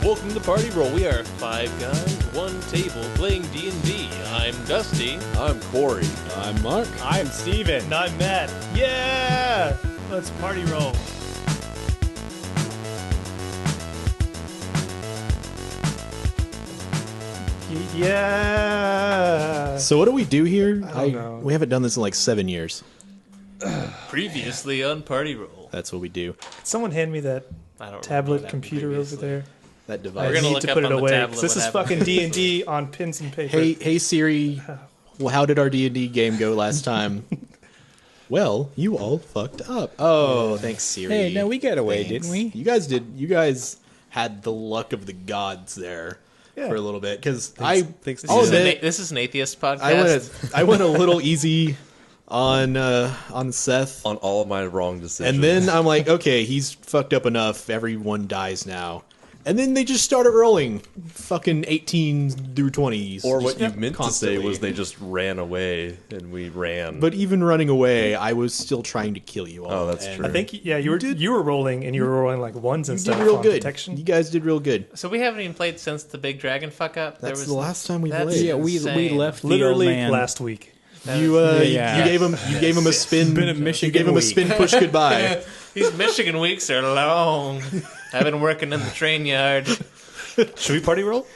Welcome to Party Roll. We are 5 guys, 1 table, playing D&D. I'm Dusty. I'm Corey. I'm Mark. I'm Steven. And I'm Matt. Yeah! Let's party roll. Yeah! So what do we do here? I don't know. We haven't done this in like 7 years. Previously on Party Roll. That's what we do. Can someone hand me that I don't tablet remember what computer happened over there? That I device. We're gonna need look to up put it on the away. tablet 'Cause this what is happened. fucking D&D on pens and paper. Hey Siri. Well, how did our D&D game go last time? Well, you all fucked up. Oh, thanks Siri. Hey, no, we got away, Thanks. didn't we? You guys did. You guys had the luck of the gods there for a little bit because This is an atheist podcast. I went a little easy on Seth. On all of my wrong decisions. And then I'm like, okay, he's fucked up enough. Everyone dies now. And then they just started rolling fucking 18 through 20s. Or what you meant constantly. to say was they just ran away and we ran. But even running away, I was still trying to kill you all. Oh, that's And true. I think, you were rolling, and you were rolling like ones and You stuff did real on good. detection. You guys did real good. So we haven't even played since the big dragon fuck up. That's the last time we that's played. Yeah, we insane. left the Literally old man. last week. You Yeah. gave him a spin. been a Michigan you gave him a week. spin push goodbye. These Michigan weeks are long. I've been working in the train yard. Should we party roll?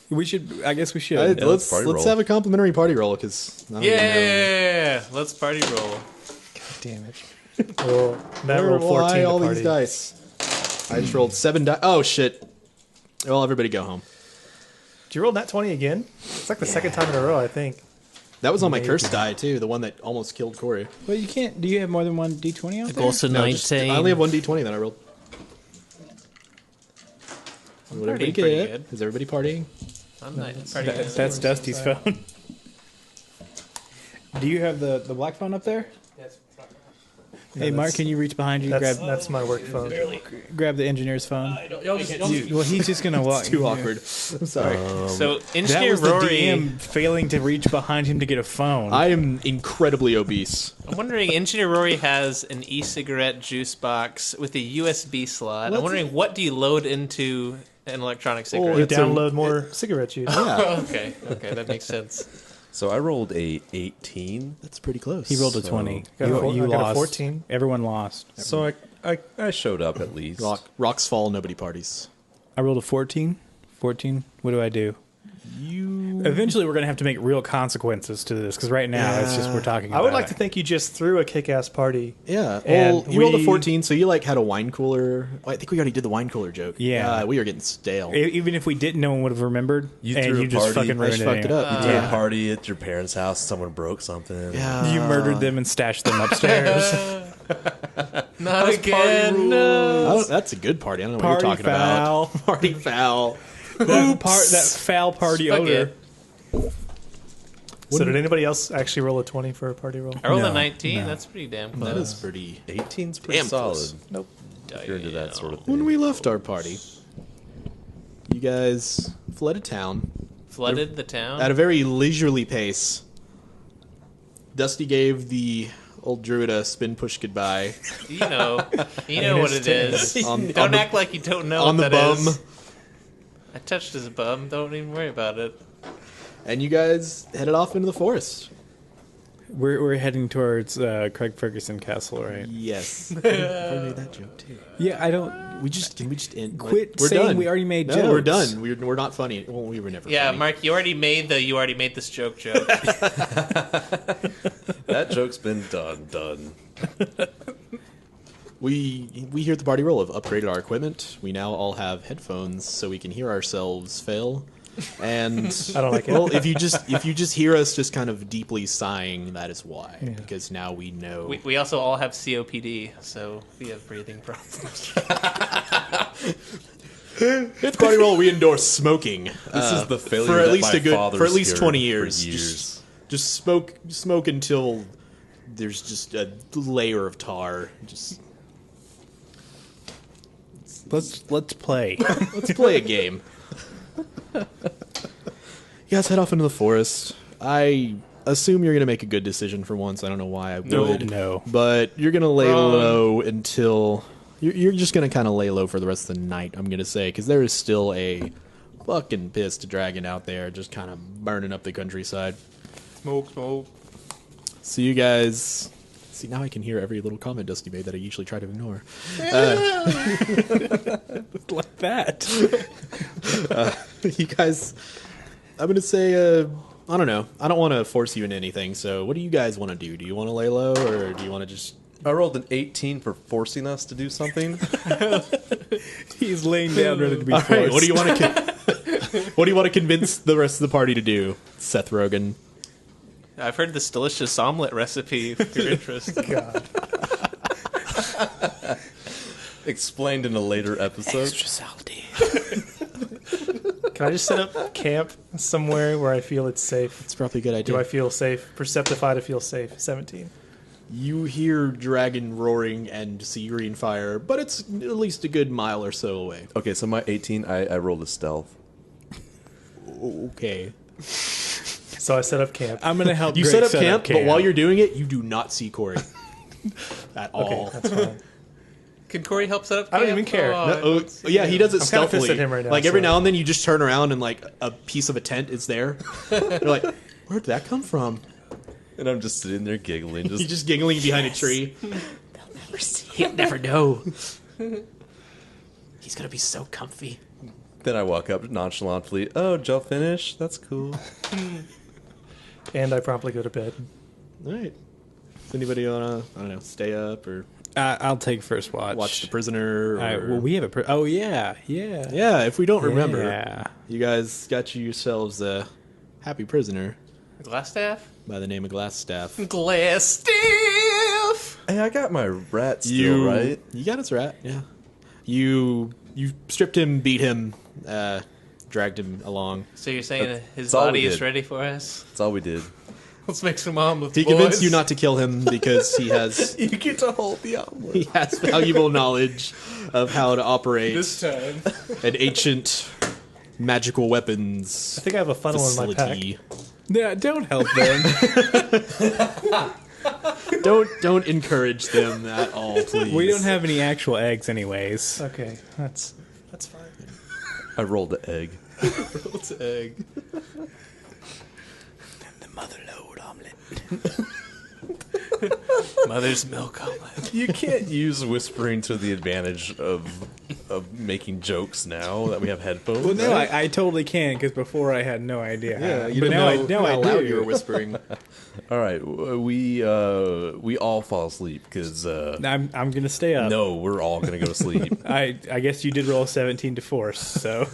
We should. I guess we should. Let's party roll. have a complimentary party roll because Yeah, let's party roll. Damn it. Well, Matt rolled 14 Why to all party. these dice? I just rolled 7 dice. Oh shit! Well, everybody go home. Did you roll that 20 again? It's like the second time in a row, I think. That was on my cursed die too, the one that almost killed Corey. Well, you can't. Do you have more than one D20 out there? Also No, I only have one d20 that I rolled. What everybody partying pretty get? good. Is everybody partying? I'm not partying. That's Dusty's phone. Do you have the black phone up there? Hey, Mark, can you reach behind you? That's my work phone. Grab the engineer's phone. Well, he's just gonna walk. Too awkward. I'm sorry. So That Engineer was the Rory, DM failing to reach behind him to get a phone. I am incredibly obese. I'm wondering, Engineer Rory has an e-cigarette juice box with a USB slot. I'm wondering, what do you load into an electronic You cigarette? it's a- download more cigarette juice. Yeah, Okay, that makes sense. So I rolled a 18. that's pretty close. he rolled a 20. Got a You I got a lost. 14. Everyone lost. So I showed up at least. Rocks fall, nobody parties. I rolled a 14. 14. What do I do? You. Eventually, we're going to have to make real consequences to this because right now it's just we're talking about I would like it. to think you just threw a kick-ass party. Yeah. And Well, you rolled a we- 14, so you like had a wine cooler. I think we already did the wine cooler joke. Yeah. We are getting stale. Even if we didn't, no one would have remembered. You and threw a you just party. fucking I ruined just it. fucked it up. You threw a party at your parents' house. Someone broke something. Yeah. You murdered them and stashed them upstairs. Not again. No. Oh, that's a good party. I don't know Party what you're talking foul. about. Party foul. that foul party Fuck odor. it. So did anybody else actually roll a 20 for a party roll? I rolled No, a 19. no. That's pretty damn close. That is pretty. 18's pretty Damn solid. close. Nope. If you're into that sort of thing. When we left our party, you guys fled a town Flooded the town. at a very leisurely pace. Dusty gave the old druid a spin push goodbye You know what it is. on Don't the, act like you don't know on what the that bum. is. I touched his bum. Don't even worry about it. And you guys headed off into the forest. We're heading towards Craig Ferguson Castle, right? Yes. I made that joke too. Yeah, I don't. Can we just end? Quit we're saying done. we already made No, we're jokes. done. We're not funny. Well, we were never. Yeah, funny. Mark, you already made this joke. That joke's been done. We here at the party roll have upgraded our equipment. We now all have headphones so we can hear ourselves fail. And I don't like it. well, if you just hear us just kind of deeply sighing, that is why. Yeah. Because now we know. We also all have COPD, so we have breathing problems. At the party roll, we endorse smoking. This is the failure for at that least my a good father's for at least cured 20 for years. years. Just smoke until there's just a layer of tar. Just Let's play. let's play a game. You guys head off into the forest. I assume you're going to make a good decision for once. I don't know why I would. No. But you're going to lay Wrong. low until You're just gonna kind of lay low for the rest of the night, I'm gonna say, because there is still a fucking pissed dragon out there, just kind of burning up the countryside. Smoke, smoke. So you guys, see, now I can hear every little comment Dusty made that I usually try to ignore. Like that. You guys, I'm gonna say, I don't know. I don't want to force you into anything. So, what do you guys want to do? Do you want to lay low, or do you want to just? I rolled an 18 for forcing us to do something. He's laying down ready to be All forced. right. What do you want to? What do you want to convince the rest of the party to do, Seth Rogen? I've heard this delicious omelet recipe if you're interested. God. Explained in a later episode. Extra salty. Can I just set up camp somewhere where I feel it's safe? It's probably a good idea. Do I feel safe? Perceptify to feel safe. 17. You hear dragon roaring and see green fire, but it's at least a good mile or so away. Okay, so my 18, I rolled a stealth. Okay. So I set up camp. I'm gonna help. You Greg set up camp, but while camp. you're doing it, you do not see Corey at all. Okay, that's fine. Can Corey help set up I don't camp? even care. No, yeah, he does it I'm kinda pissed stealthily. at him right now, like every so- now and then, you just turn around and like a piece of a tent is there. You're like, where'd that come from? And I'm just sitting there giggling. He's just giggling behind a tree. He'll never know. He's gonna be so comfy. Then I walk up nonchalantly. Oh, did y'all finish? That's cool. And I promptly go to bed. All right. Does anybody wanna, I don't know, stay up or I'll take first watch. watch the prisoner? Or... All right, well, we have a. Oh yeah. yeah, if we don't remember, Yeah. you guys got yourselves a happy prisoner Glass staff? by the name of Glassstaff. Glass staff! Hey, I got my rat still, right? You got his rat, yeah. You stripped him, beat him, dragged him along. So you're saying his That's all we body is did. ready for us? That's all we did. Let's make some omelets, He boys. convinced you not to kill him because he has You get to hold the omelet. he has valuable knowledge of how to operate This time. an ancient magical weapons I think I have a funnel in my pack. facility. Yeah. Don't help them. Don't encourage them at all, please. We don't have any actual eggs, anyways. Okay, that's fine. I rolled the egg. It's an egg. The mother lode omelet. Mother's milk omelet. You can't use whispering to the advantage of making jokes now that we have headphones. Well, no, I totally can because before I had no idea. Yeah, you but didn't know now how I loud do. you were whispering. All right, we all fall asleep because I'm gonna stay up. no, we're all gonna go to sleep. I guess you did roll 17 to force, so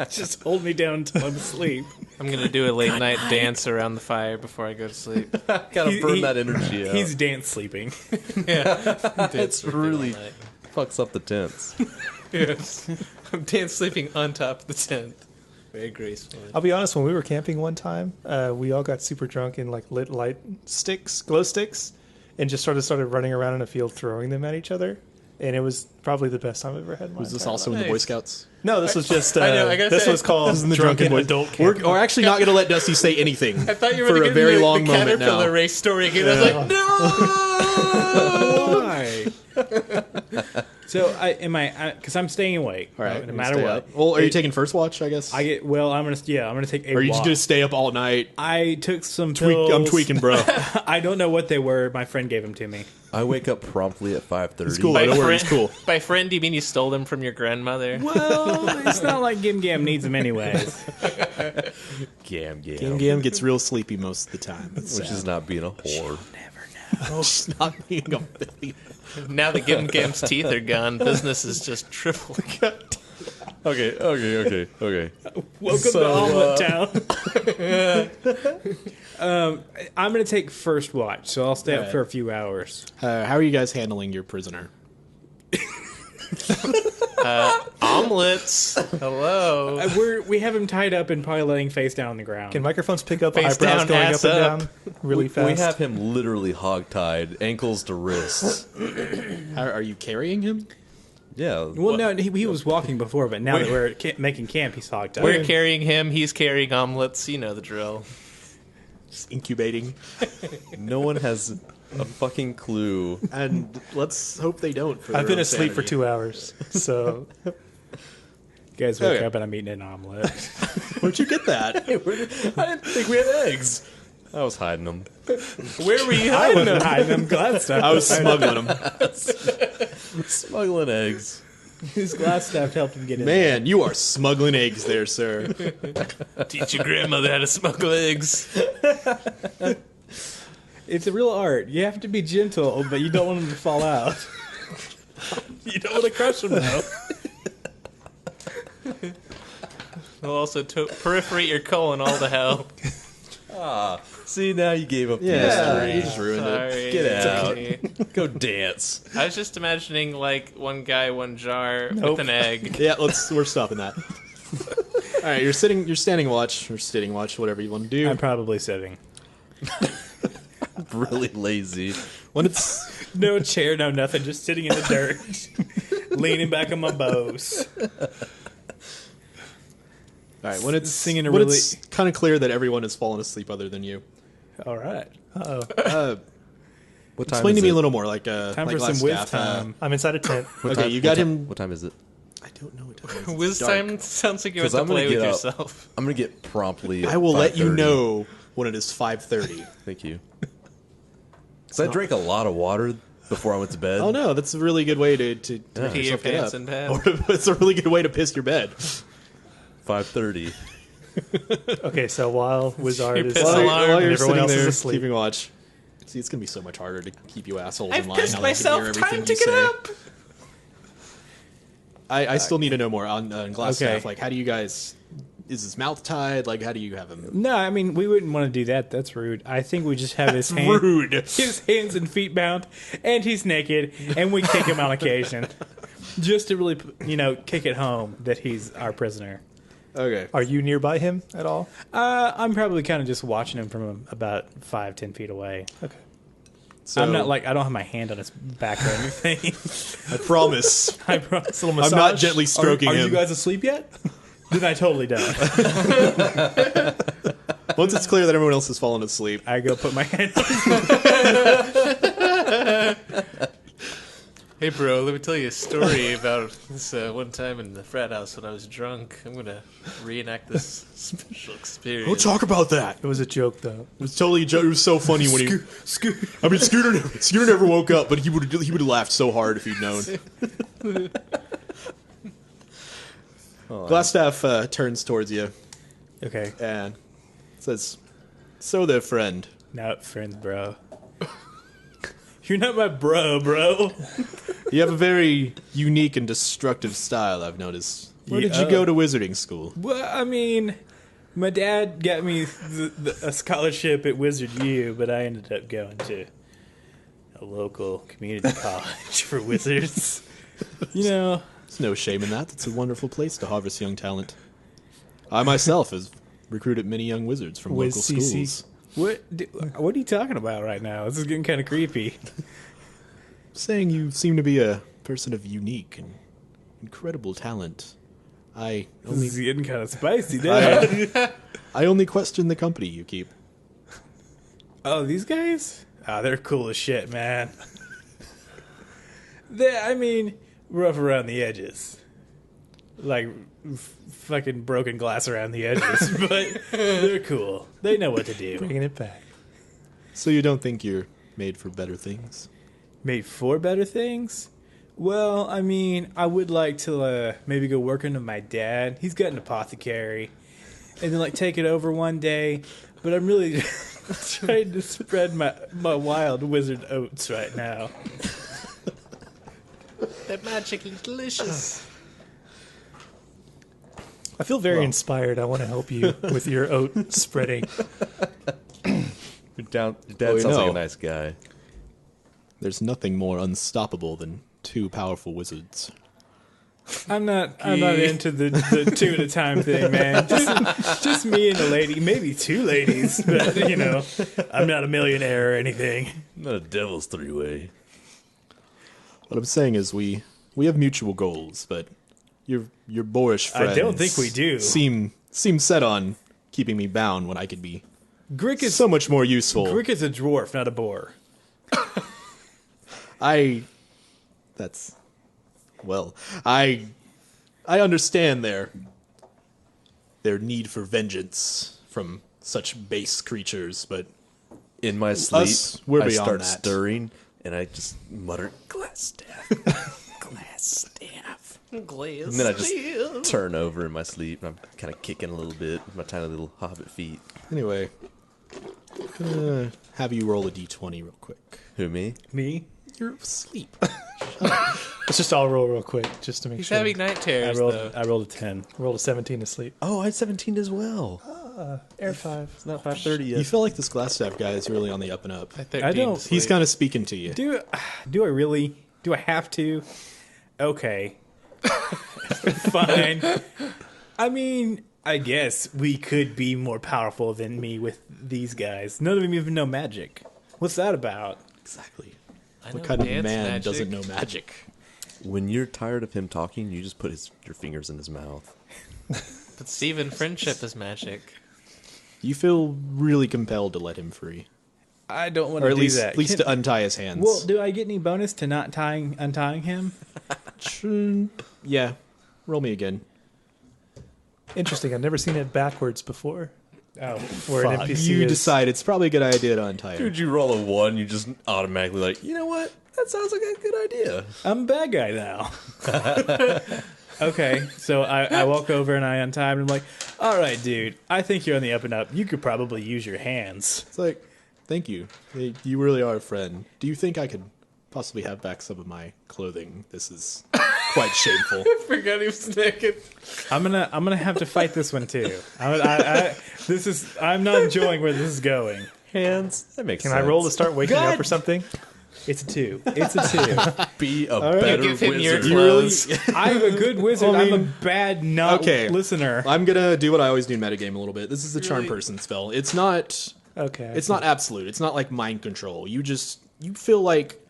just hold me down until I'm asleep. I'm going to do a late night dance around the fire before I go to sleep. Gotta burn that energy out. He's dance sleeping. It's really fucks up the tents. Yes. I'm dance sleeping on top of the tent. Very gracefully. I'll be honest, when we were camping one time, we all got super drunk and like lit light sticks, glow sticks, and just started running around in a field throwing them at each other. And it was probably the best time I've ever had in my Was this entire also in the Boy Nice. Scouts? No, this was just. I know, I gotta this say- was called This is in the drunken Boy- adult camp. We're actually not going to let Dusty say anything I thought you were for going a to very get long the moment caterpillar now. race story again. I was like, no! Why? So because I'm staying awake. All right, no I'm gonna matter stay what. up. Well, are you taking first watch? I guess. I'm gonna take a Or are you walk. just going to stay up all night? I took some pills. I'm tweaking, bro. I don't know what they were. My friend gave them to me. I wake up promptly at 5:30. It's cool. Don't worry, it's cool. By friend, do you mean you stole them from your grandmother? Well, it's not like Gim Gam needs them anyways. Gam gam. Gam Gam gets real sleepy most of the time. Which is not being a whore. She's not being a billion. Now that Gim Gam's teeth are gone, business is just tripled. Okay. Welcome to Omelet Town. I'm going to take first watch, so I'll stay up Alright. for a few hours. How are you guys handling your prisoner? Omelets. Hello. We have him tied up and probably laying face down on the ground. Can microphones pick up Face eyebrows down, going ass up and up. down really fast? We have him literally hogtied, ankles to wrists. How, are you carrying him? Yeah. well, no, he was walking before, but now that we're making camp, he's hogged up. We're carrying him. He's carrying omelets. You know the drill. Just incubating. No one has a fucking clue. And let's hope they don't. For I've their been own asleep for sanity. 2 hours, so You guys wake Okay. up and I'm eating an omelet. Where'd you get that? I didn't think we had eggs. I was hiding them. Where were you I hiding wasn't them? hiding them glass stuff. I was smuggling them. Smuggling eggs. His glass staff helped him get in. Man, you are smuggling eggs there, sir. Teach your grandmother how to smuggle eggs. It's a real art. You have to be gentle, but you don't want them to fall out. You don't want to crush them, though. They'll also perforate your colon all to hell. See, now you gave up the Yeah, mystery. you just ruined it. Sorry. Get out. Okay. Go dance. I was just imagining like one guy, one jar with an egg. Yeah, we're stopping that. All right, you're standing watch, or sitting watch, whatever you want to do. I'm probably sitting. Really lazy. When it's No chair, no nothing, just sitting in the dirt, leaning back on my bows. all right, when it's Singing a when really- it's kind of clear that everyone has fallen asleep other than you. All right. What time Explain is to me it? a little more, like Time like for last some whiz staff, time. I'm inside a tent. Okay, you got him. What time is it? I don't know what time. it is. Whiz It's dark. time sounds like you have 'Cause to I'm gonna play with get up. yourself. I'm gonna get promptly. I will let you 5:30. know when it is 5:30. Thank you. Because I drank a lot of water before I went to bed. Oh no, that's a really good way to Pee make your yourself get pants up. in bed. Or it's a really good way to piss your bed. 5:30. Okay, so while Wizard is piss While asleep you're, alarm. while and you're everyone sitting else is there asleep. keeping watch. See, it's gonna be so much harder to keep you assholes I've in line. pissed now that I can hear myself. everything Time to you get say. up. I still need to know more on Glass Okay. Staff. Like, how do you guys? Is his mouth tied? Like, how do you have him? No, I mean, we wouldn't want to do that. That's rude. I think we just have his hands. Rude. His hands and feet bound, and he's naked, and we kick him on occasion. Just to really, kick it home that he's our prisoner. Okay. Are you nearby him at all? I'm probably kind of just watching him from about 5-10 feet away. Okay. So I'm not like, I don't have my hand on his back or anything. I promise. I promise. Little I'm massage. not gently stroking Are him. you guys asleep yet? Then I totally don't. Once it's clear that everyone else has fallen asleep, I go put my hand on Hey, bro, let me tell you a story about this one time in the frat house when I was drunk. I'm gonna reenact this special experience. don't talk about that. It was a joke, though. It was totally a joke. It was so funny when he. I mean, Scooter never woke up, but he would have laughed so hard if he'd known. Glassstaff turns towards you Okay. and says, "So there, friend. Not friends, bro. You're not my bro. You have a very unique and destructive style, I've noticed. Where did you go to wizarding school?" Well, I mean, my dad got me a scholarship at Wizard U, but I ended up going to a local community college for wizards. There's no shame in that. It's a wonderful place to harvest young talent. I myself have recruited many young wizards from Wiz local CC. schools. What are you talking about right now? This is getting kind of creepy. Saying you seem to be a person of unique and incredible talent. I This only is getting kind of spicy now. I only question the company you keep. Oh, these guys? Oh, they're cool as shit, man. Rough around the edges. Like, fucking broken glass around the edges. But they're cool. They know what to do. Bringing it back. So you don't think you're made for better things? Made for better things? Well, I would like to maybe go work under my dad. He's got an apothecary. And then, take it over one day. But I'm really trying to spread my wild wizard oats right now. That magically delicious. I feel very inspired. I want to help you with your oat spreading. Your dad Well, sounds like a nice guy. There's nothing more unstoppable than two powerful wizards. I'm not into the two at a time thing, man. Just me and a lady, maybe two ladies, but I'm not a millionaire or anything. Not a devil's three-way. What I'm saying is we have mutual goals, but your boorish friends I don't think we do. seem set on keeping me bound when I could be Grick is so much more useful. Grick is a dwarf, not a boar. I understand their need for vengeance from such base creatures, but In my sleep, we're I beyond start that. stirring, and I just mutter, glass staff. Glass staff. Glaze. And then I just turn over in my sleep, and I'm kind of kicking a little bit with my tiny little hobbit feet. anyway, I'm gonna have you roll a d20 real quick. Who, me? Me? You're asleep. Let's just all roll real quick, just to make He's sure. having night terrors, though. I rolled a 10. Rolled a 17 to sleep. Oh, I had 17 as well. Air 5. It's not 5:30 You yet. feel like this glass staff guy is really on the up and up. I 13 I don't- to He's sleep. kind of speaking to you. Do I really? Do I have to? Okay. Fine. I mean, I guess we could be more powerful than me with these guys. None of them even know magic. What's that about? Exactly. I What know kind of dance man magic. doesn't know magic? When you're tired of him talking, you just put your fingers in his mouth. But Steven, friendship is magic. You feel really compelled to let him free, I don't want or to at do least that. at least Can- to untie his hands. well, do I get any bonus to not untying him? Yeah. Roll me again. Interesting. I've never seen it backwards before. Oh, Where an NPC You is. decide it's probably a good idea to untie him. Dude, you roll a 1, you just automatically like, you know what? That sounds like a good idea. I'm a bad guy now. Okay, so I walk over and I untie him and I'm like, all right, dude, I think you're on the up and up. You could probably use your hands. It's like, thank you. Hey, you really are a friend. Do you think I could possibly have back some of my clothing? This is quite shameful. Forgot he was naked. I'm gonna have to fight this one too. I'm not enjoying where this is going. Hands. That makes Can sense. I roll to start waking up or something? It's a 2. It's a 2. Be a better You give him your wizard. clothes. I'm a good wizard. I mean- I'm a bad not Okay. listener. I'm gonna do what I always do in metagame a little bit. This is the charm Really? person spell. It's not Okay. it's not absolute. It's not like mind control. You feel like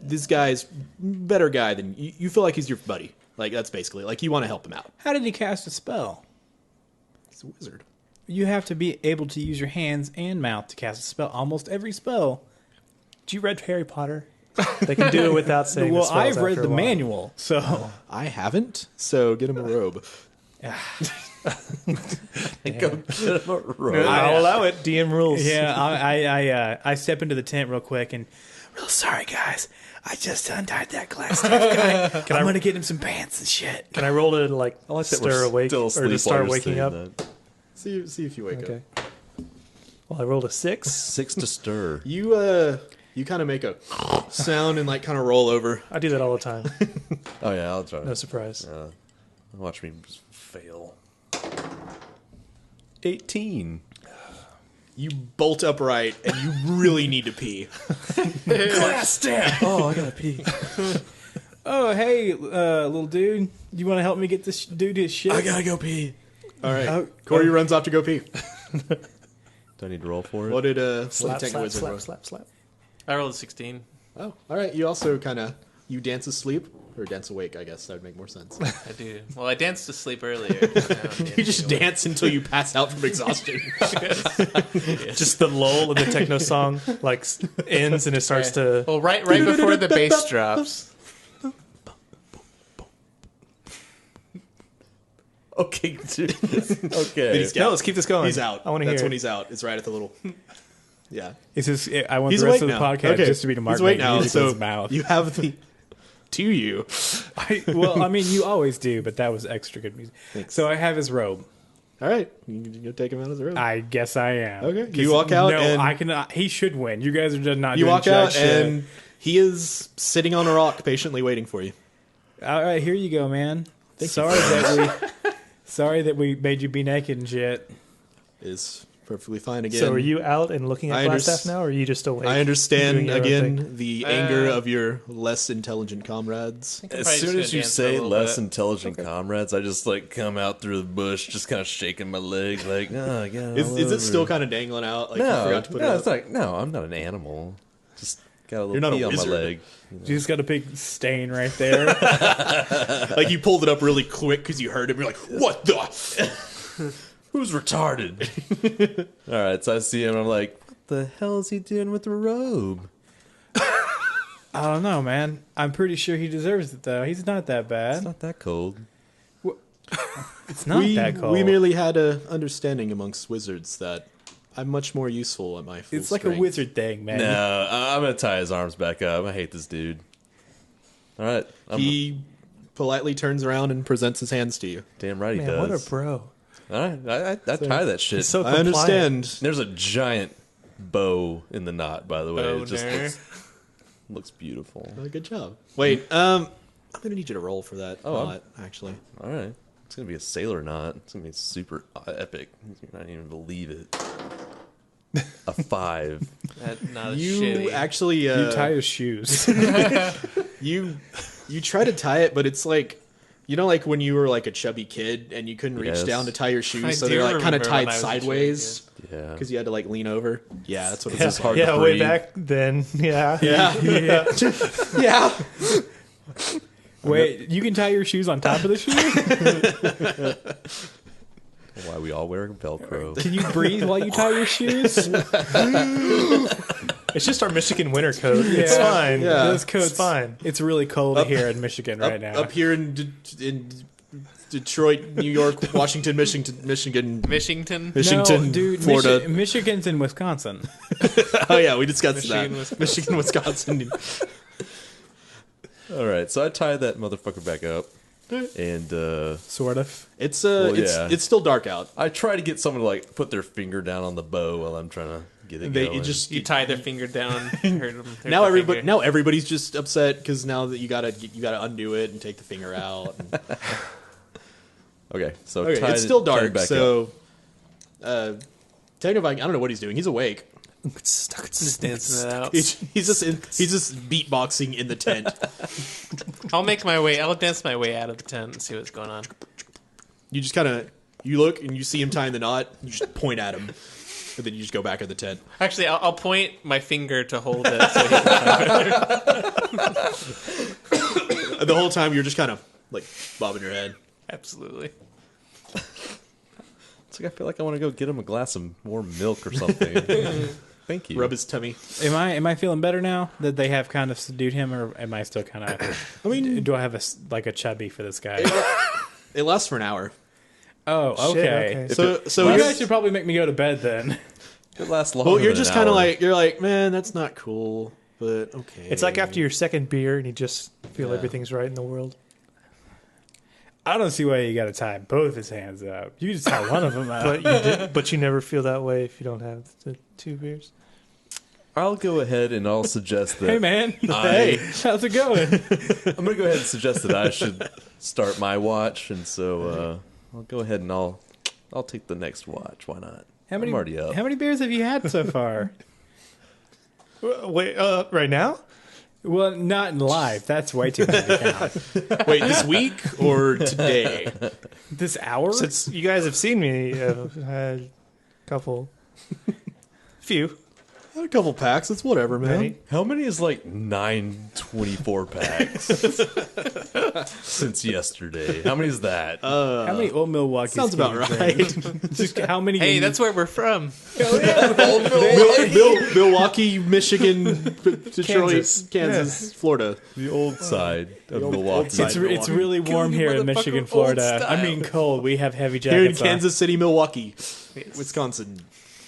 this guy's better guy than you feel like he's your buddy. Like that's basically like you want to help him out. How did he cast a spell? He's a wizard. You have to be able to use your hands and mouth to cast a spell. Almost every spell. Did you read Harry Potter? They can do it without saying the Well, spells I've read after the a while. manual, so I haven't, so get him a robe. Go get him a robe. I'll allow it. DM rules. yeah. I step into the tent real quick and real sorry guys. I just untied that glass staff guy. I'm gonna get him some pants and shit. Can I roll to like I like that stir we're awake still or asleep to start while you're waking saying up? that. See if you wake Okay. up. Well, I rolled a 6. 6 to stir. You kind of make a sound and like kind of roll over. I do that all the time. Oh, yeah, I'll try. No surprise. Watch me just fail. 18. You bolt upright and you really need to pee. Glass staff. Oh, I gotta pee. Oh hey, little dude, you want to help me get this dude his shit? I gotta go pee. All right, Corey runs off to go pee. Do I need to roll for it? What did Slap, Tank slap, Wizard slap, roll? slap, slap. I rolled a 16. Oh, all right. You also kind of you dance asleep or dance awake. I guess that would make more sense. I do. Well, I danced to sleep earlier. You just dance until you pass out from exhaustion. Just the lull in the techno song like ends and it starts to. Well, right before the bass drops. Okay, dude. Okay. No, let's keep this going. He's out. I want to hear. That's when it. he's out. It's right at the little. Yeah, It's just I want he's the rest awake of the now. podcast Okay. just to be to Mark He's awake making now. music So with his mouth. you have the to you. Well, I mean, you always do, but that was extra good music. Thanks. So I have his robe. All right, you can go take him out of the room. I guess I am. Okay. 'Cause You walk out No, and- I cannot. He should win. You guys are just not. You doing walk jack out shit. and he is sitting on a rock, patiently waiting for you. All right, here you go, man. Sorry that we made you be naked and shit. Is perfectly fine again. So are you out and looking at I Glassstaff now, or are you just awake? I understand doing your own again thing? the anger of your less intelligent comrades. I'm As probably soon just as you gonna dance for a say little less bit. intelligent comrades, I just like come out through the bush, just kind of shaking my leg, like, oh, I got it Is all it over." still kind of dangling out? Like you No, forgot to put no, it it's up? like no, I'm not an animal. Just got a little You're not a pee on my wizard. leg. You just got a big stain right there. Like you pulled it up really quick because you heard it. You're like, what the? Who's retarded? All right, so I see him. I'm like, what the hell is he doing with the robe? I don't know, man. I'm pretty sure he deserves it, though. He's not that bad. It's not that cold. It's not that cold. We merely had a understanding amongst wizards that I'm much more useful at my full It's like strength. a wizard thing, man. No, I'm gonna tie his arms back up. I hate this dude. All right, He politely turns around and presents his hands to you. damn right he Man, what a does. bro. All right, I tie that shit. He's so I compliant. understand. There's a giant bow in the knot, by the way. It just Boner. looks beautiful. Good job. Wait, I'm gonna need you to roll for that. Oh, knot, actually. All right, it's gonna be a sailor knot. It's gonna be super epic. You're not even believe it. A 5. That, not as You shitty. actually You tie his shoes. you try to tie it, but it's like, you know, like when you were like a chubby kid and you couldn't reach Yes. down to tie your shoes, I so do they're like kind of remember tied when I was a sideways Yeah. because you had to like lean over. Yeah, that's what it Yeah, is. hard to yeah way breathe. back then. Yeah. Yeah, yeah. Wait, you can tie your shoes on top of the shoe? Why we all wear Velcro? Can you breathe while you tie your shoes? It's just our Michigan winter coat. It's Yeah. fine. Yeah. Those coats, It's fine. It's really cold here in Michigan right now. Up here in Detroit, New York, Washington, Michigan, Michington. Michigan, no, dude, Florida. Michigan's in Wisconsin. Oh yeah, we discussed Michigan, that. Wisconsin. Michigan, Wisconsin. All right, so I tie that motherfucker back up, and Sort of. It's yeah. it's still dark out. I try to get someone to like put their finger down on the bow while I'm trying to get it They going. it just You tie their finger down. Hurt them. now everybody's just upset because now that you gotta undo it and take the finger out. And, okay. So okay, tie it's still tie it dark, back up. so Technovike, I don't know what he's doing. He's awake. Just dancing it out. He's just beatboxing in the tent. I'll make my way. I'll dance my way out of the tent and see what's going on. You just kind of you look and you see him tying the knot. You just point at him, and then you just go back in the tent. Actually, I'll point my finger to hold it. So he can And the whole time you're just kind of like bobbing your head. Absolutely. It's like I feel like I want to go get him a glass of warm milk or something. Thank you. Rub his tummy. Am I feeling better now that they have kind of subdued him, or am I still kind of? I mean, Do I have a chubby for this guy? it lasts for an hour. Oh, Shit, okay. okay. So You you're- guys should probably make me go to bed then. It lasts longer. well, you're than just an kind of hour. like you're like, man, that's not cool, but okay. It's like after your second beer and you just feel Yeah. everything's right in the world. I don't see why you got to tie both his hands up. You just tie one of them up. But you never feel that way if you don't have the 2 beers. I'll go ahead and I'll suggest that. Hey man, Hey. how's it going? I'm gonna go ahead and suggest that I should start my watch, and so I'll go ahead and I'll take the next watch. Why not? How many? I'm already up. How many beers have you had so far? Wait, right now? Well, not in live. That's way too many to count. Wait, this week or today? This hour? Since you guys have seen me, I've had a couple, few. A couple packs. It's whatever, man. Many. How many is like 9 24 packs since yesterday? How many is that? How many old Milwaukee? Sounds about right. Just how many? Hey, that's where we're from. Milwaukee, Michigan, Detroit, Kansas, Kansas. Florida. the old side of old Milwaukee. side. It's really warm you, here in motherfucker, Michigan, old Florida. style. I mean, cold. We have heavy Here in jackets on. Kansas City, Milwaukee, Wisconsin.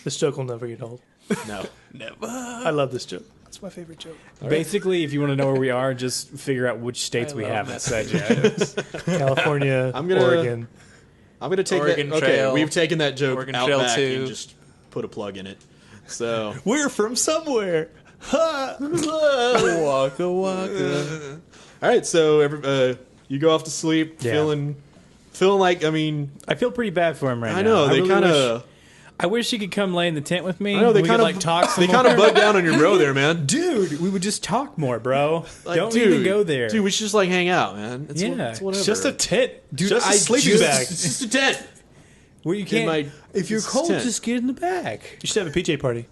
This joke will never get old. No. Never. I love this joke. It's my favorite joke. Basically, if you want to know where we are, just figure out which states we have that. that said. California, I'm gonna- Oregon. I'm gonna take Oregon that. Okay, Trail. we've taken that joke Oregon out Trail back 2. and just put a plug in it. So We're from somewhere. Waka waka. all right, so you go off to sleep, Yeah. feeling like I feel pretty bad for him right now. I know they really kind wish- of I wish he could come lay in the tent with me. I know they We kind could, of like talk. they some kind of more. bug down on your bro there, man. Dude, we would just talk more, bro. Like, Don't dude, even go there. dude. We should just like hang out, man. It's Yeah. it's whatever. It's just a tent. Dude, just a I sleeping just- bag. It's just a tent. well, you can't. my- if you're it's cold, tent. just get in the back. You should have a PJ party.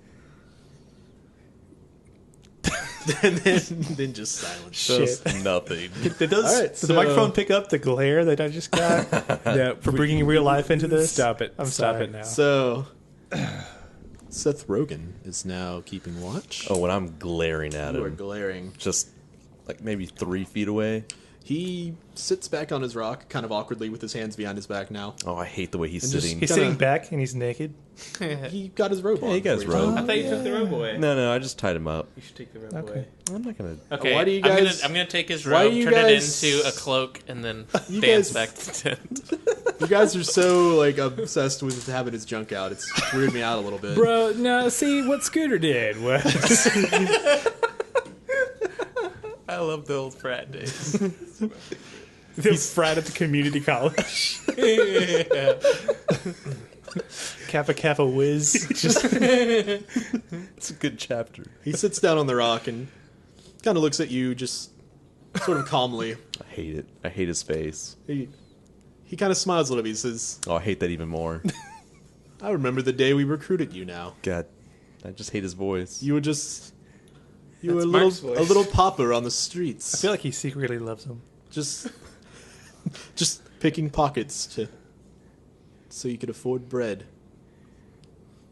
and then just silence. Just nothing. Did those? All right, did so- the microphone pick up the glare that I just got Yeah, for bringing real life into this? Stop it. I'm Stop sorry. it now. So Seth Rogen is now keeping watch. Oh, when I'm glaring at You are him, glaring. just like maybe 3 feet away. He sits back on his rock, kind of awkwardly with his hands behind his back now. Oh, I hate the way he's And just- sitting. He's Kinda- sitting back and he's naked. He got his robe on. he got his before he robe. I thought you took the robe away. No, I just tied him up. You should take the robe Okay. away. I'm not gonna. Okay, Why do you I'm guys- gonna take his why robe, do you turn guys- it into a cloak, and then You dance guys- back to the tent. You guys are so like obsessed with having his junk out. It's weirded me out a little bit. Bro, no, see what Scooter did was I love the old frat days. the frat at the community college. Kappa whiz. Just It's a good chapter. He sits down on the rock and kind of looks at you, just sort of calmly. I hate it. I hate his face. He kind of smiles a little bit. He says, Oh, I hate that even more. "I remember the day we recruited you. Now God, I just hate his voice. you were just you were That's a Mark's little voice. pauper on the I streets, feel like he secretly loves him. just picking pockets so you could afford bread."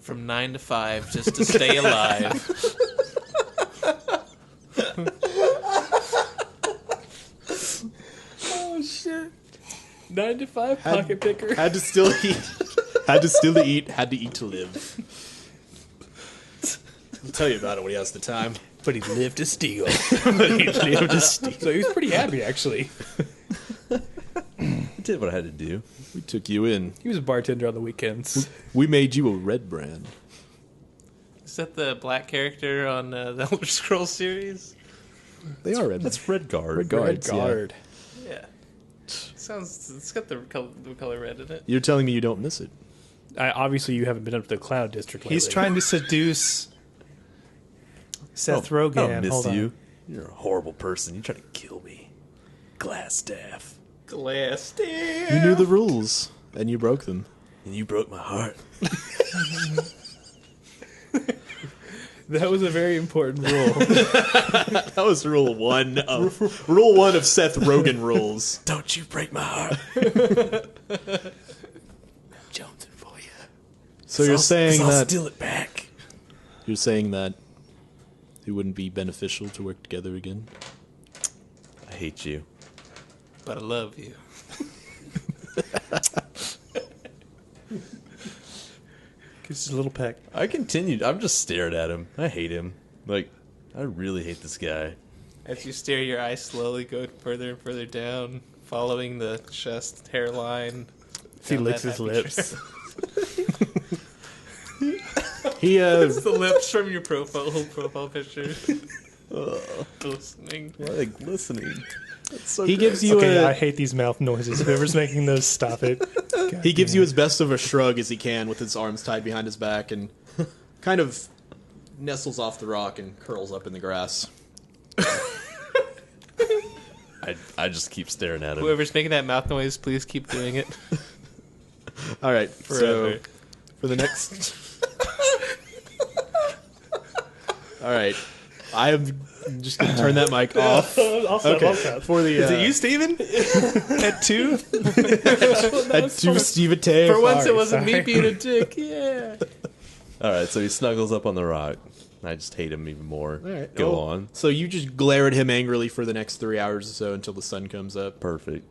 From 9 to 5, just to stay alive. Oh shit! 9 to 5 pocket picker. Had to still eat. Had to still eat. Had to eat to live. I'll tell you about it when he has the time. But he lived to steal. So he was pretty happy, actually. I did what I had to do. We took you in. He was a bartender on the weekends. We made you a red brand. Is that the black character on the Elder Scrolls series? They are red. That's Redguard. Red Guards, yeah. Guard. Yeah. It's got the color red in it. You're telling me you don't miss it? Obviously, you haven't been up to the Cloud District lately. He's trying to seduce Seth Rogen. I don't miss Hold on. you. You're a horrible person. You try to kill me. Glass staff. Glass You knew the rules, and you broke them. And you broke my heart. That was a very important rule. That was rule one of Seth Rogen rules. Don't you break my heart. Jonesing for you. So you're saying I'll that steal it back. you're saying that it wouldn't be beneficial to work together again? I hate you. But I love you. Gives a little peck. I continued. I'm just staring at him. I hate him. Like, I really hate this guy. As you stare, your eyes slowly go further and further down, following the chest hairline. He down licks that his happy lips. He It's the lips from your profile picture. Glistening. Why are they glistening? he gives you Okay, a I hate these mouth noises. Whoever's making those, stop it. God he gives damn you it. as best of a shrug as he can with his arms tied behind his back and kind of nestles off the rock and curls up in the grass. I just keep staring at him. Whoever's making that mouth noise, please keep doing it All right, forever. so for the next All right. I'm just going to turn that mic off. Okay. For the Is it you, Steven? At 2? at two Steve Tay. For once, it wasn't me sorry. being a dick. Yeah. All right, so he snuggles up on the rock. I just hate him even more. All right. Go Oh, on. So you just glare at him angrily for the next 3 hours or so until the sun comes up. Perfect.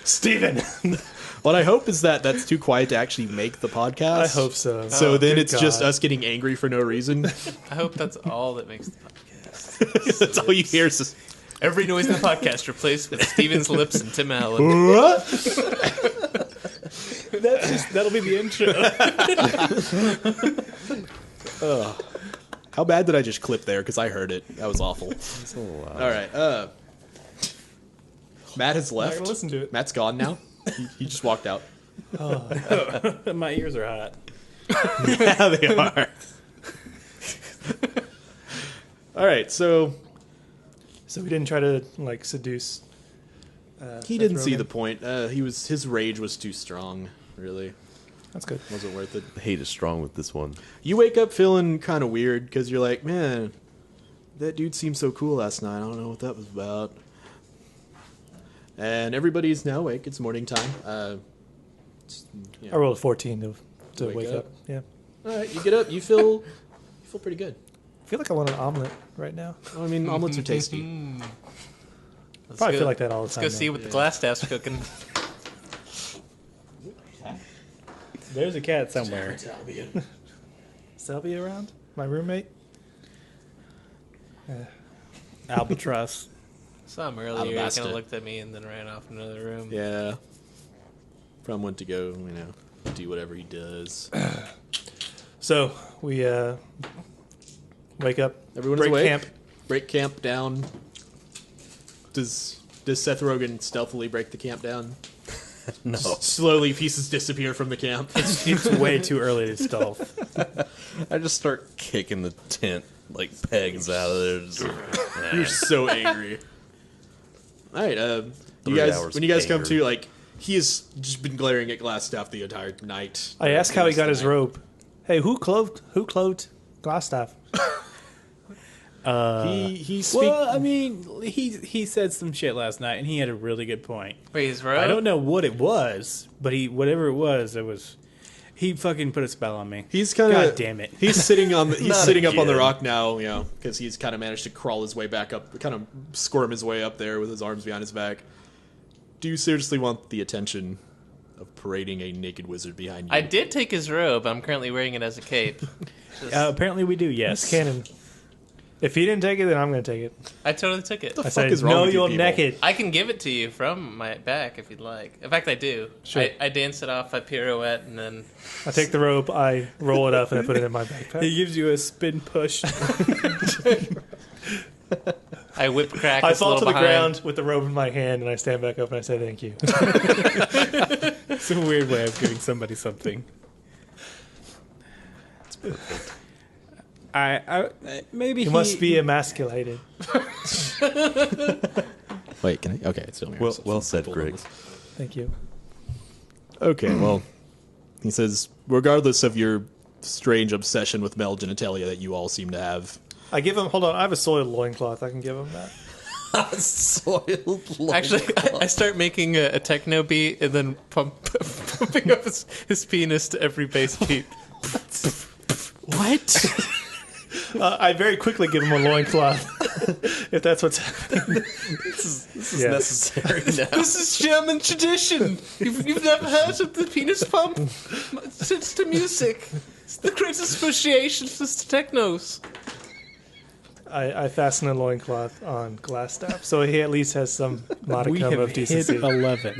Steven! What I hope is that that's too quiet to actually make the podcast. I hope so. So Oh, then good it's just God. us getting angry for no reason. I hope that's all that makes the podcast. That's all you hear is just, Every noise in the podcast replaced with Steven's lips and Tim Allen. what? That'll be the intro. How bad did I just clip there? Because I heard it. That was awful. It's a little loud. All right. Matt has I'm not left. gonna listen to it. Matt's gone now. He just walked out. My ears are hot. Yeah, they are. All right. So So we didn't try to, like, seduce. he Seth didn't see Rogen? the point. His rage was too strong. Really, That's good. wasn't worth it. The hate is strong with this one. You wake up feeling kind of weird because you're like, man, that dude seemed so cool last night. I don't know what that was about. And everybody's now awake. It's morning time. I rolled a 14 to Wake wake up. up. Yeah. All right, you get up. You feel pretty good. I feel like I want an omelet right now. I mean, omelets are tasty. Probably feel like that all the Let's time. go see what the glass staff's cooking. There's a cat somewhere. Selby around? My roommate? Albatross. Saw him earlier. He kind Alabasta. of looked at me and then ran off in another room. Yeah. From went to go, do whatever he does. So, we wake up, Everyone's break awake. camp. Break camp down. Does Seth Rogen stealthily break the camp down? No. Slowly, pieces disappear from the camp. It's way too early to stealth. I just start kicking the tent like pegs out of there. Just, You're so angry. All right, you 3 guys. hours When you guys of come anger. to, like, he has just been glaring at Glassstaff the entire night. I asked how he got his Tonight. rope. Hey, who clothed Glassstaff? He speaks. Well, I mean, he said some shit last night, and he had a really good point. Wait, his robe? I don't know what it was, but whatever it was, he fucking put a spell on me. He's kind of. God damn it. He's sitting on the. He's Not sitting up on the again. rock now, because he's kind of managed to crawl his way back up, kind of squirm his way up there with his arms behind his back. Do you seriously want the attention of parading a naked wizard behind you? I did take his robe. I'm currently wearing it as a cape. Apparently, we do. It's Yes. canon. If he didn't take it, then I'm going to take it. I totally took it. I fuck said, is wrong no, with you you're people?" naked. I can give it to you from my back if you'd like. In fact, I do. Sure. I dance it off, I pirouette, and then I take the rope, I roll it up, and I put it in my backpack. He gives you a spin push. I whip crack. I us a fall little to the behind. ground with the rope in my hand, and I stand back up and I say thank you. It's a weird way of giving somebody something. I maybe You must be emasculated. Wait, can I? Okay, it's still here. well said, Griggs. Thank you. Okay, well, he says, regardless of your strange obsession with male genitalia that you all seem to have, I give him, hold on, I have a soiled loincloth. I can give him that. Soiled Actually, I start making a techno beat and then pumping up his penis to every bass beat. what? I very quickly give him a loincloth, if that's what's happening. This is Yeah. necessary now. This is German tradition. You've never heard of the penis pump? It's to music. It's the greatest appreciation for technos. I fasten a loincloth on Glassstaff, so he at least has some we modicum have of hit decency. 11.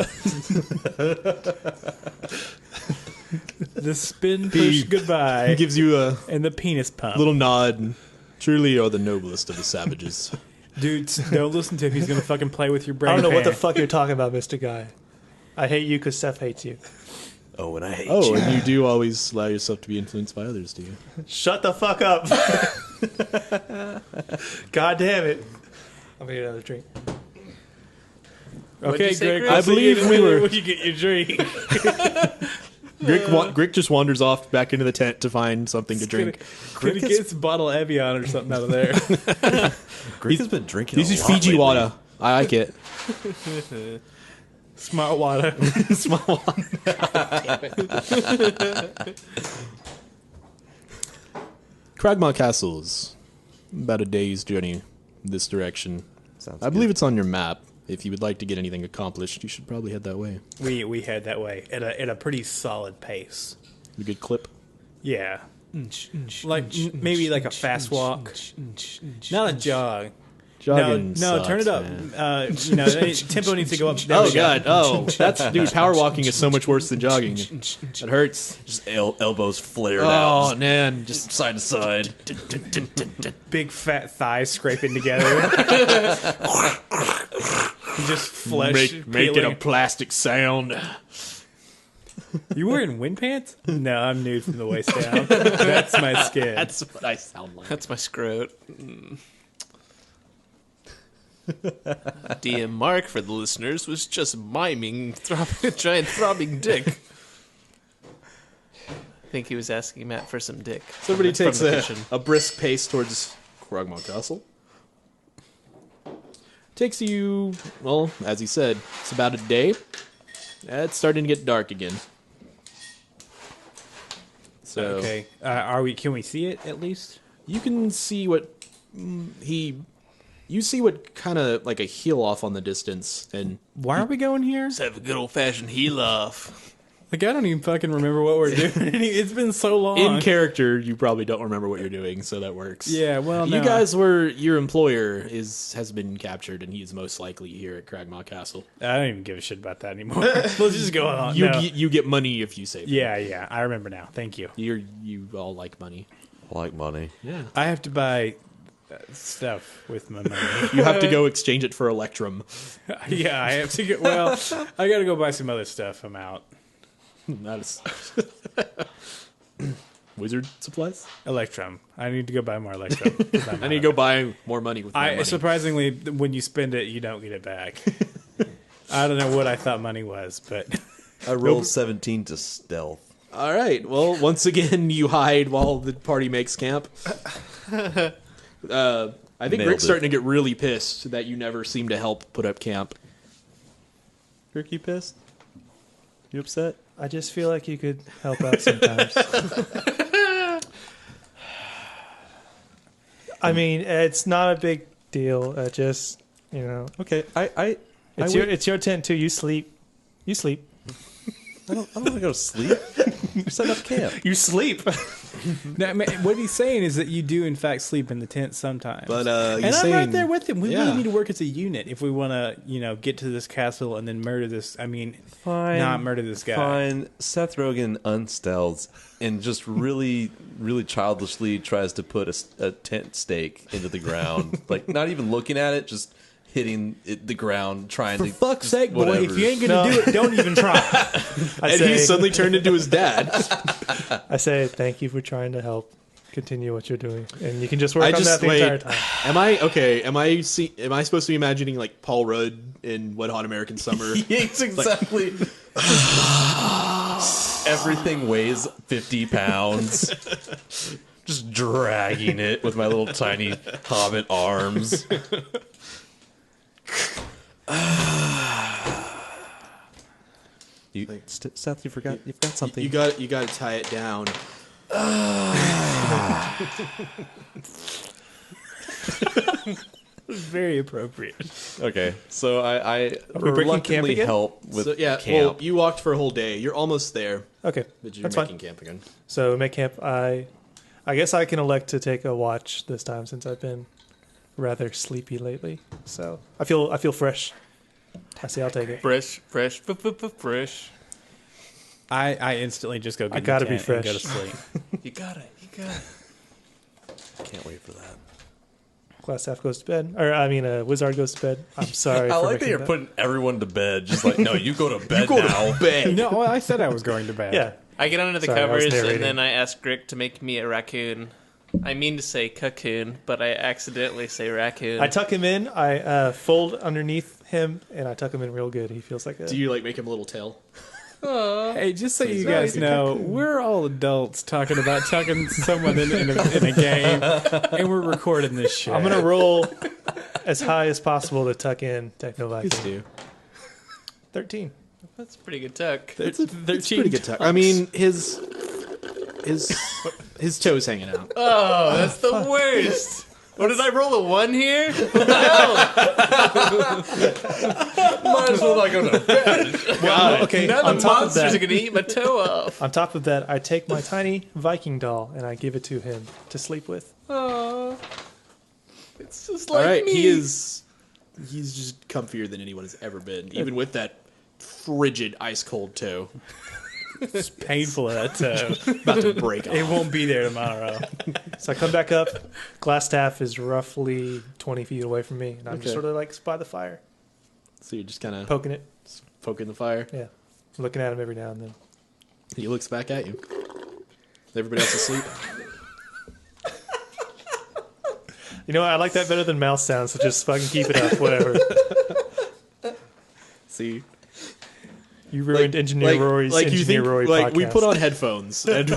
The spin He- push goodbye He gives you a and the penis pump. little nod. And truly, you are the noblest of the savages. Dude, don't listen to him. He's gonna fucking play with your brain. I don't know what the pan. fuck you're talking about, Mr. Guy. I hate you because Seth hates you. Oh, and I hate Oh, you. and you do always allow yourself to be influenced by others, do you? Shut the fuck up. God damn it. I'm gonna get another drink. What'd you Okay, say, Greg. Chris? I believe we were- When you get your drink. Grick just wanders off back into the tent to find something to drink. Gonna get some bottle of Evian or something out of there. Greg has been drinking. This a is lot Fiji lately. water. I like it. Smart water. Small one. Cragmaw Castle's about a day's journey this direction. Sounds I believe it's on your map. If you would like to get anything accomplished, you should probably head that way. we head that way at a pretty solid pace. A good clip. Yeah. Like maybe like a fast walk. Not a jog. Jogging No, sucks, turn it up. man. Tempo needs to go up. There Oh we go. god! Oh, that's dude. Power walking is so much worse than jogging. It hurts. Just elbows flared out, Oh just man, just side to side. Big fat thighs scraping together. Just flesh make it a peeling. plastic sound. You wearing wind pants? No, I'm nude from the waist down. That's my skin. That's what I sound like. That's my scrot. DM Mark, for the listeners, was just miming a giant throbbing dick. I think he was asking Matt for some dick. Somebody from takes the kitchen. a brisk pace towards Cragmaw Castle. Takes you, well, as he said, it's about a day. It's starting to get dark again. So, Okay. Are we? Can we see it at least? you can see what you see what kind of like a heel off on the distance, and Why are we going here? Let's have a good old-fashioned heel off. Like, I don't even fucking remember what we're doing. It's been so long. in character, you probably don't remember what you're doing, so that works. Yeah, well, You no. guys were your employer has been captured, and he is most likely here at Cragmaw Castle. I don't even give a shit about that anymore. Let's just go on. You No. you get money if you save. Yeah, I remember now. Thank you. You all like money. I like money. Yeah. I have to buy stuff with my money. You have to go exchange it for Electrum. Yeah, I have to go. Well, I got to go buy some other stuff. I'm out. That is wizard supplies. Electrum. I need to go buy more Electrum. 'Cause I'm I out need to of go it. buy more money with my money. Surprisingly, when you spend it, you don't get it back. I don't know what I thought money was, but I rolled 17 to stealth. All right. Well, once again, you hide while the party makes camp. I think Nailed Rick's it. starting to get really pissed that you never seem to help put up camp. Rick, you pissed? You upset? I just feel like you could help out sometimes. I mean, it's not a big deal. Just, Okay, it's your tent too. You sleep. I don't want to go to sleep. We're setting up camp. You sleep. no, I mean, what he's saying is that you do, in fact, sleep in the tent sometimes. But and I'm right there with him. We Yeah. really need to work as a unit if we want to, get to this castle and then murder this. I mean, Fine. not murder this guy. Fine. Seth Rogen unstealths and just really, really childishly tries to put a tent stake into the ground. Like, not even looking at it, just hitting the ground, trying For to. fuck's sake, boy! whatever. If you ain't gonna do it, don't even try. And he suddenly turned into his dad. I say thank you for trying to help continue what you're doing, and you can just work I on just that the wait. entire time. Am I okay? Am I supposed to be imagining like Paul Rudd in Wet Hot American Summer? Yes, exactly. Everything weighs 50 pounds. Just dragging it with my little tiny hobbit arms. Seth, you've got something. You got to tie it down. Very appropriate. Okay, so I we breaking camp reluctantly again? help with So, yeah, camp. well, you walked for a whole day. You're almost there, Okay, but you're that's making fine. camp again. So make camp. I guess I can elect to take a watch this time since I've been rather sleepy lately. So I feel fresh. I say I'll take it. Fresh. I instantly just go. Get I in the gotta be tent and Go to fresh. sleep. You got it. Can't wait for that. Class staff goes to bed, or I mean, Wizard goes to bed. I'm sorry. I for like that making you're putting everyone to bed. Just like, no, you go to bed Go now. to bed. No, I said I was going to bed. Yeah, I get under the Sorry, I was covers narrating. and then I ask Rick to make me a raccoon. I mean to say cocoon, but I accidentally say raccoon. I tuck him in. I fold underneath him, and I tuck him in real good. He feels like a. Do you like make him a little tail? Hey, just so you guys know, we're all adults talking about tucking someone in a game, and we're recording this shit. I'm gonna roll as high as possible to tuck in Techno Viking. 13. That's a pretty good tuck. It's pretty good tuck. I mean, his toes hanging out. Oh, that's the worst. What did I roll a 1 here? No. Might as well not go to bed. Well, okay. Now On the top of monsters are that, going to eat my toe off. on top of that, I take my tiny Viking doll and I give it to him to sleep with. Oh, it's just All like right, me. he's just comfier than anyone has ever been, even with that frigid, ice cold toe It's painful at that toe. about to break It off. won't be there tomorrow. So I come back up. Glass staff is roughly 20 feet away from me, and I'm just Okay. sort of like by the fire, So you're just kind of poking it. poking the fire. Yeah, looking at him every now and then. He looks back at you. Everybody else asleep. You know what? I like that better than mouse sounds, so just fucking keep it up, whatever. See, You ruined Engineer Rory's Engineer Rory like podcast. we put on headphones and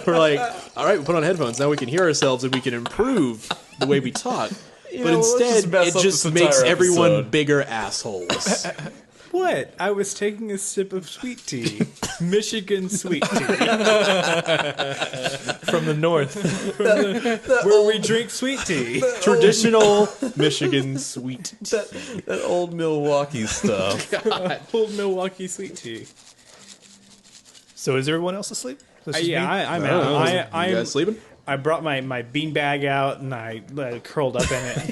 we're like, all right, we put on headphones. Now we can hear ourselves and we can improve the way we talk. But know, let's instead, just mess it up just this makes entire everyone episode. bigger assholes. What? I was taking a sip of sweet tea. Michigan sweet tea. From the north. Where we drink sweet tea. Traditional Michigan sweet. That old Milwaukee stuff. Old Milwaukee sweet tea. So is everyone else asleep? This is me? I'm You out. guys sleeping? I brought my bean bag out and I curled up in it.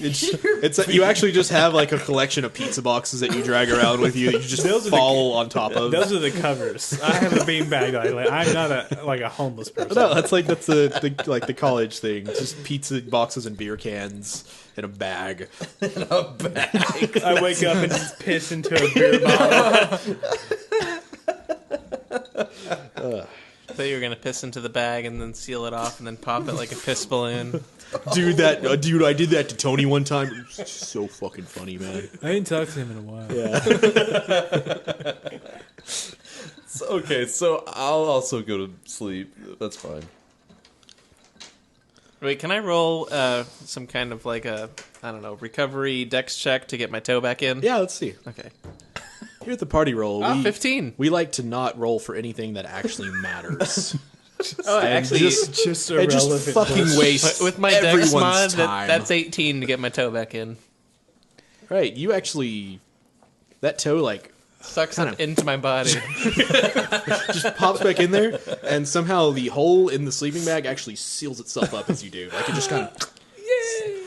It's you actually just have like a collection of pizza boxes that you drag around with you that you just fall on top of. Those are the covers. I have a bean bag. I'm not a homeless person. No, that's the college thing. Just pizza boxes and beer cans in a bag. I wake up and just piss into a beer bottle. I thought you were gonna piss into the bag and then seal it off and then pop it like a piss balloon. Dude, I did that to Tony one time. It was so fucking funny, man. I didn't talk to him in a while. Yeah. Okay, so I'll also go to sleep. That's fine. Wait, can I roll some kind of like a, I don't know, recovery dex check to get my toe back in? Yeah, let's see. Okay. Here at the party roll, 15. we like to not roll for anything that actually matters. Oh, actually, Just It just irrelevant. fucking wastes with my dex everyone's mod, time. that's 18 to get my toe back in. Right, you actually... That toe, like, Sucks up into my body. just pops back in there, and somehow the hole in the sleeping bag actually seals itself up as you do. Like, it just kind of...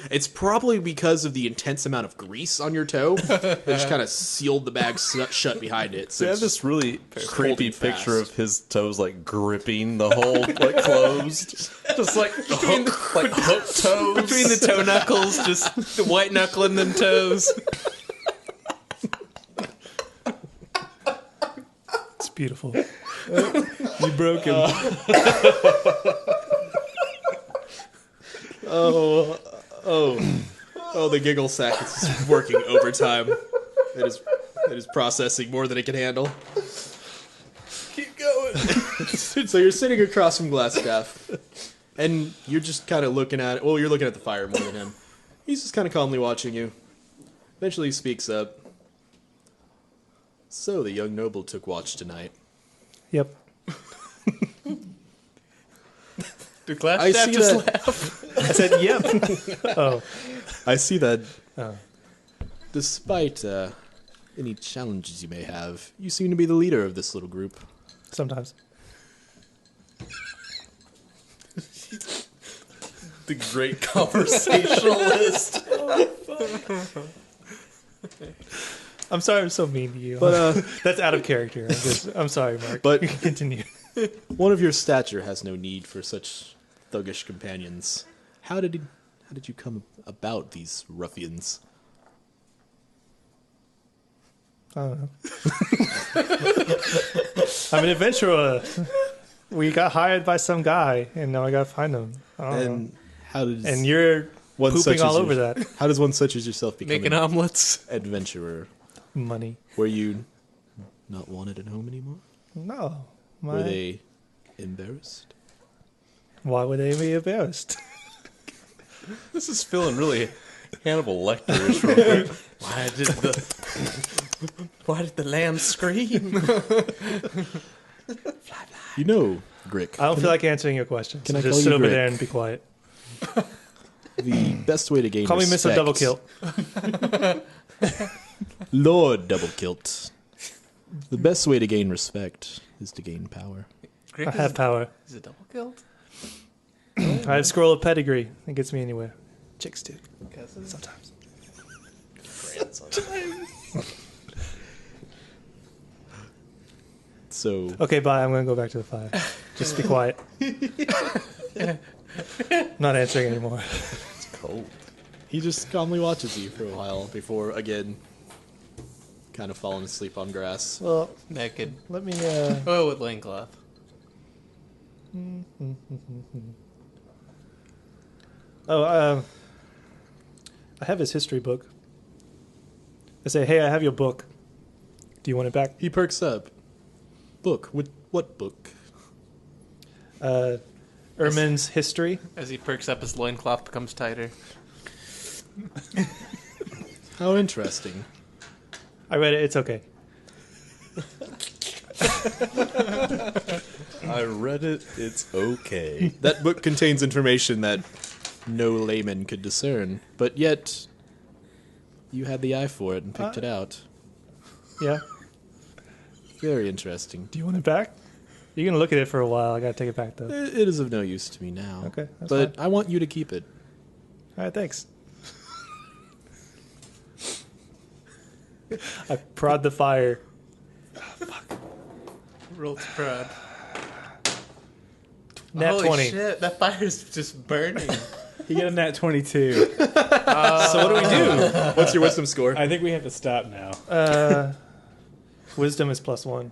It's probably because of the intense amount of grease on your toe that just kind of sealed the bag shut behind it. So I have it's this really creepy holding fast. picture of his toes like gripping the hole like closed, just like hook toes Between the toe knuckles, just the white knuckling them toes. It's beautiful. You broke him. Oh, the giggle sack is just working overtime. It is processing more than it can handle. Keep going. So you're sitting across from Glassstaff, and you're just kind of looking at it. Well, you're looking at the fire more than him. He's just kind of calmly watching you. Eventually he speaks up. So the young noble took watch tonight. Yep. Did Glass I Staff see just that. laugh? I said yep. Oh. I see that. Oh. Despite any challenges you may have, you seem to be the leader of this little group. Sometimes. the great conversationalist. I'm sorry I'm so mean to you. But That's out of character. I'm sorry, Mark. But- Continue. one of your stature has no need for such thuggish companions. How did you come about these ruffians? I don't know. I'm an adventurer. We got hired by some guy, and now I gotta find him. I don't know. And how does And you're one such pooping all as over your- that. How does one such as yourself become Making an omelets. adventurer? Money. Were you not wanted at home anymore? No. Were they embarrassed? Why would they be embarrassed? This is feeling really Hannibal Lecter-ish real quick. Why did the lamb scream? You know, Grick. I don't feel like answering your question. Can So I just call sit you over Rick? there and be quiet. The best way to gain Call me respect, Mr. Double Kilt. Lord Double Kilt. The best way to gain respect is to gain power. I have power. Is it double killed? I have scroll of pedigree. It gets me anywhere. Chicks do. Sometimes. So Okay, bye. I'm going to go back to the fire. Just be quiet. Not answering anymore. It's cold. he just calmly watches you for a while before, again, kind of falling asleep on grass. Well, Naked. let me. Oh, with loincloth. I have his history book. I say, hey, I have your book. Do you want it back? He perks up. Book? What book? Ermin's history. As he perks up, his loincloth becomes tighter. How interesting. I read it. It's okay. I read it. It's okay. That book contains information that no layman could discern, but yet you had the eye for it and picked it out. Yeah. Very interesting. Do you want it back? You're gonna look at it for a while. I gotta take it back though. It is of no use to me now. Okay, that's but fine. I want you to keep it. All right, thanks. I prod the fire. Roll to prod. Nat Holy 20. shit, that fire's just burning. You get a nat 22. So what do we do? What's your wisdom score? I think we have to stop now. Wisdom is +1.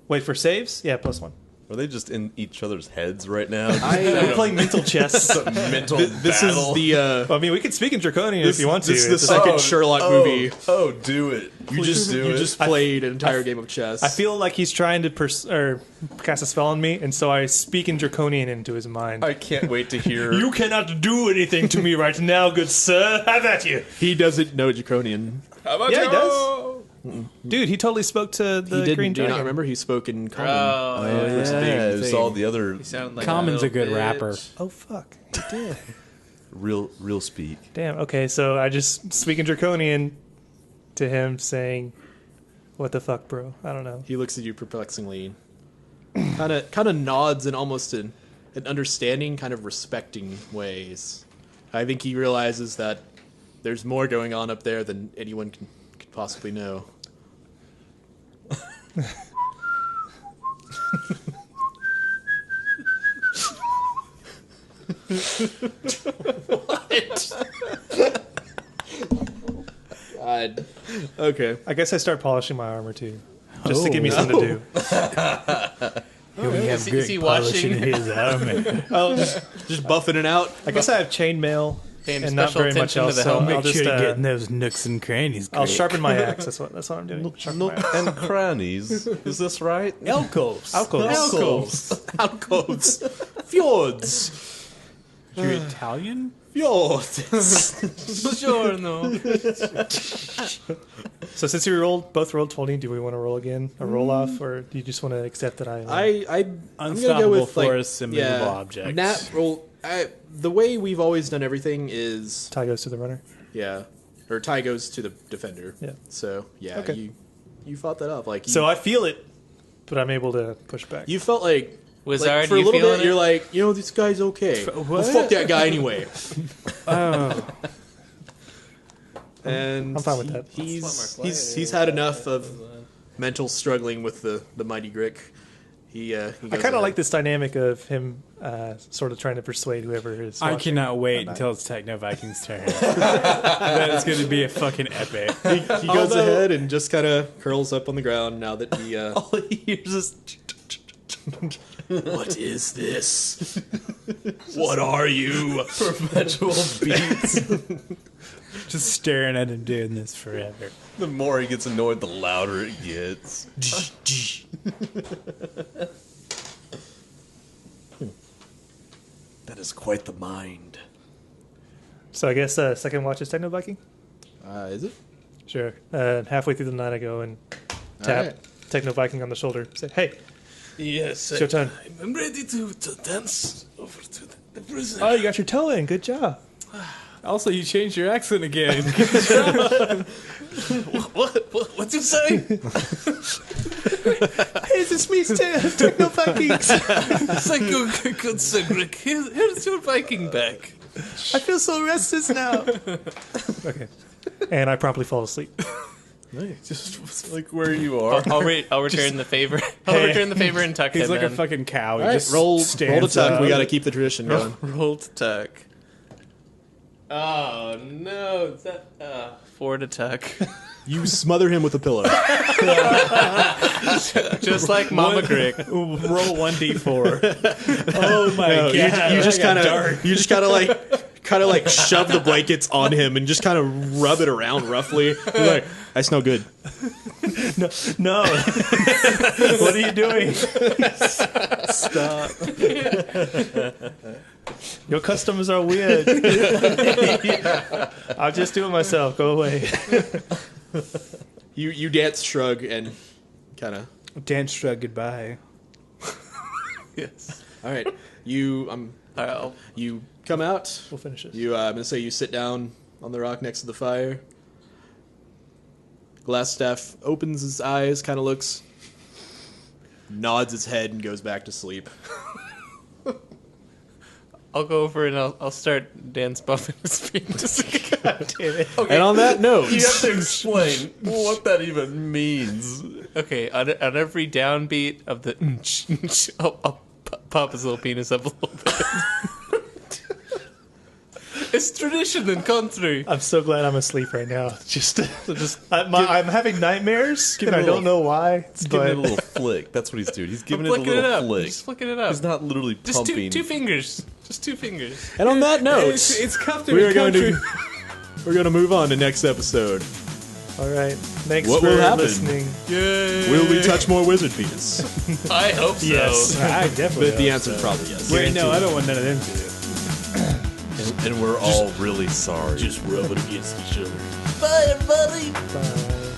Wait, for saves? Yeah, +1. Are they just in each other's heads right now? We're playing mental chess. Mental This is battle. the I mean, we can speak in Draconian if you want to. This is the It's- second Sherlock movie. Oh, do it. You just played an entire game of chess. I feel like he's trying to cast a spell on me, and so I speak in Draconian into his mind. I can't wait to hear. You cannot do anything to me right now, good sir. Have at you. he doesn't know Draconian. Yeah, he does. Dude, he totally spoke to the He didn't. Green Do you Dragon. not remember? He spoke in common. Oh, It was a big it was thing. all the other You sound like Common's a good little rapper. bitch. Oh, fuck. He did. real speak. Damn, okay, so I just speak in Draconian to him saying, what the fuck, bro? I don't know. He looks at you perplexingly, kind of nods in almost an understanding, kind of respecting ways. I think he realizes that there's more going on up there than anyone could possibly know. God. Okay. I guess I start polishing my armor, too. Just to give me something to do. Is he watching? his armor. Oh, just buffing it out. I guess I have chainmail Paying and not special very much attention to else, the so helmet. I'll Make sure just, you're getting those nooks and crannies. I'll great. sharpen my axe. That's what I'm doing. Sharpen my Nook axe. and crannies. Is this right? Alcoves. Alcoves. Alcoves. Fjords. You're Italian? Fjords. Buongiorno. So since we both rolled 20, do we want to roll again? A roll off, or do you just want to accept that I'm I'm gonna Unstoppable go with forests and movable objects. Nat roll. The way we've always done everything is tie goes to the runner? or tie goes to the defender. Yeah. So yeah, Okay. you fought that up like So I feel it, but I'm able to push back. you felt like Wizard, for a you little feeling bit you're it? like this guy's okay. Well, what? fuck that guy anyway. Oh. And I'm fine with that. He's had enough of mental struggling with the mighty Grick. He I goes kind of ahead. like this dynamic of him sort of trying to persuade whoever is. I watching. cannot wait until it's Techno Vikings' turn. That is going to be a fucking epic. He goes ahead and just kind of curls up on the ground now that he. All he hears is. What is this? What are you? Perpetual beats. Just staring at him doing this forever. The more he gets annoyed, the louder it gets. That is quite the mind. So I guess second watch is Techno Viking? Is it? Sure. Halfway through the night, I go and tap Alright. Techno Viking on the shoulder. Say, hey, Yes, it's your turn. I'm ready to dance over to the prison. Oh, you got your toe in. Good job. Also, you changed your accent again. What'd you say? Hey, it's me, Techno Vikings. Thank you, good Sir Grick. Here's your Viking back. I feel so restless now. Okay. And I promptly fall asleep. Just like where you are. I'll return the favor. I'll Hey. return the favor and tuck He's him like a in. fucking cow. All He right, just roll to stands tuck. up. We got to keep the tradition going. Roll to tuck. Oh no! It's that 4 to tuck. You smother him with a pillow. Just like Mama Grick. Roll 1d4. Oh my No, god! you just kind of like shove the blankets on him and just kind of rub it around roughly. You're like, that's no good. No. What are you doing? Stop. Your customers are weird. I'll just do it myself. Go away. You dance, shrug, and kind of Dan Shrug goodbye. Yes. All right, you you come out. We'll finish this. You I'm gonna say you sit down on the rock next to the fire. Glassstaff opens his eyes, kind of looks, nods his head, and goes back to sleep. I'll go over and I'll start dance bumping his feet. God damn it. Okay. And on that note, You have to explain what that even means. Okay, on every downbeat of the I'll pop his little penis up a little bit. It's tradition in country. I'm so glad I'm asleep right now. Just I'm having nightmares, and I don't know why. He's giving it a little flick. That's what he's doing. He's giving it a flicking it little up. flick. Just flicking it up. He's not literally Just pumping. two fingers. Just 2 fingers. and on that note, It's comfortable. we are going to we're going to move on to next episode. All right. Thanks What for will happen? listening. Yay! Will we touch more wizard penis? I hope so. Yes. I definitely. But the hope answer is so. probably yes. Wait, no, I don't want none of them to. And we're all really sorry. Just rub it against each other. Bye.